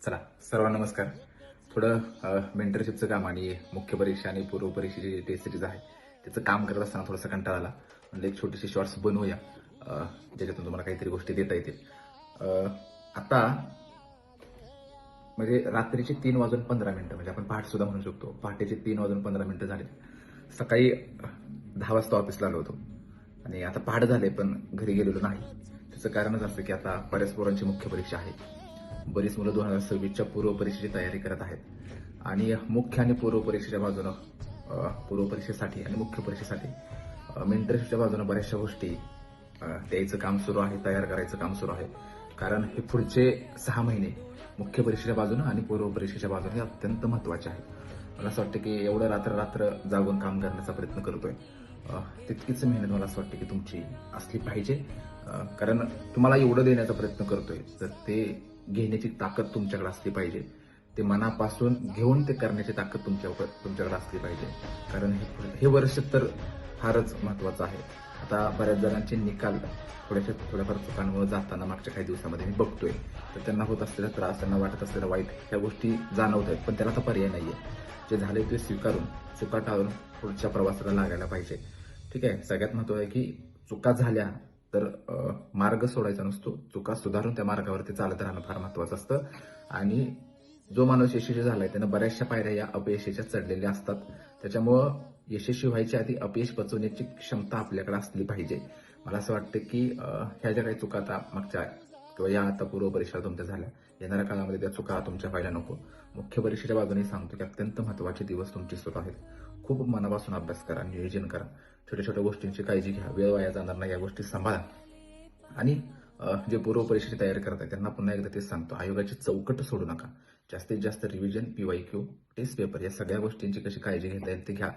चला, सर्वांना नमस्कार. थोडं मेंटरशिपचं काम आणि मुख्य परीक्षा आणि पूर्व परीक्षेची जी टेस्ट सिरीज आहे, त्याचं काम करत असताना थोडासा कंटाळा आला. म्हणजे एक छोटीशी शॉर्ट्स बनवूया, ज्याच्यातून तुम्हाला काहीतरी गोष्टी देता येतील. अ, आता म्हणजे रात्रीचे 3:15 म्हणजे आपण पहाट सुद्धा म्हणू शकतो. पहाटेचे 3:15 झाले. सकाळी 10 वाजता ऑफिसला आलो होतो आणि आता पहाट झाले पण घरी गेलेलो नाही. त्याचं कारणच असं की आता बऱ्याच पोरांची मुख्य परीक्षा आहे. बरीच मुलं 2026च्या पूर्व परीक्षेची तयारी करत आहेत आणि मुख्य आणि पूर्व परीक्षेच्या बाजूनं पूर्व परीक्षेसाठी आणि मुख्य परीक्षेसाठी मेंटरशिपच्या बाजूनं बऱ्याचशा गोष्टी द्यायचं काम सुरू आहे, तयार करायचं काम सुरू आहे. कारण हे पुढचे 6 महिने मुख्य परीक्षेच्या बाजूनं आणि पूर्व परीक्षेच्या बाजूने अत्यंत महत्त्वाचे आहेत. मला असं वाटतं की एवढं रात्र जागून काम करण्याचा प्रयत्न करतोय. तितकीच मेहनत मला असं वाटतं की तुमची असली पाहिजे. कारण तुम्हाला एवढं देण्याचा प्रयत्न करतोय, तर ते घेण्याची ताकद तुमच्याकडे असली पाहिजे. ते मनापासून घेऊन ते करण्याची ताकद तुमच्याकडे असली पाहिजे. कारण हे वर्ष तर फारच महत्त्वाचं आहे. आता बऱ्याच जणांचे निकाल थोड्याफार चुकांमुळे जाताना मागच्या काही दिवसामध्ये मी बघतोय. तर त्यांना होत असलेला त्रास, त्यांना वाटत असलेलं वाईट, ह्या गोष्टी जाणवत आहेत. पण त्याला आता पर्याय नाहीये. जे झाले ते स्वीकारून, चुका टाळून पुढच्या प्रवासाला लागायला पाहिजे. ठीक आहे. सगळ्यात महत्त्वाचं आहे की चुका झाल्या तर मार्ग सोडायचा नसतो. चुका सुधारून त्या मार्गावरती चालत राहणं फार महत्त्वाचं असतं आणि जो माणूस यशस्वी झालाय त्यानं बऱ्याचशा पायऱ्या या अपयशाच्या चढलेल्या असतात. त्याच्यामुळं यशस्वी व्हायच्या आधी अपयश पचवण्याची क्षमता आपल्याकडे असली पाहिजे. मला असं वाटतं की ह्या ज्या काही चुका आता मागच्या किंवा या आता पूर्व परीक्षा तुमच्या झाल्या, येणाऱ्या काळामध्ये त्या चुका तुमच्या व्हायला नको. मुख्य परीक्षेच्या बाजूने सांगतो की अत्यंत महत्त्वाचे दिवस तुमचे सुरू आहेत. खूप मनापासून अभ्यास करा, नियोजन करा. छोट्या छोट्या गोष्टींची काळजी घ्या. वेळ वाया जाणार नाही या गोष्टी सांभाळा. आणि जे पूर्व परीक्षेची तयारी करत आहेत त्यांना पुन्हा एकदा तेच सांगतो, आयोगाची चौकट सोडू नका. जास्तीत जास्त रिव्हिजन, PYQ, टेस्ट पेपर या सगळ्या गोष्टींची कशी काळजी घेता येईल ते घ्या.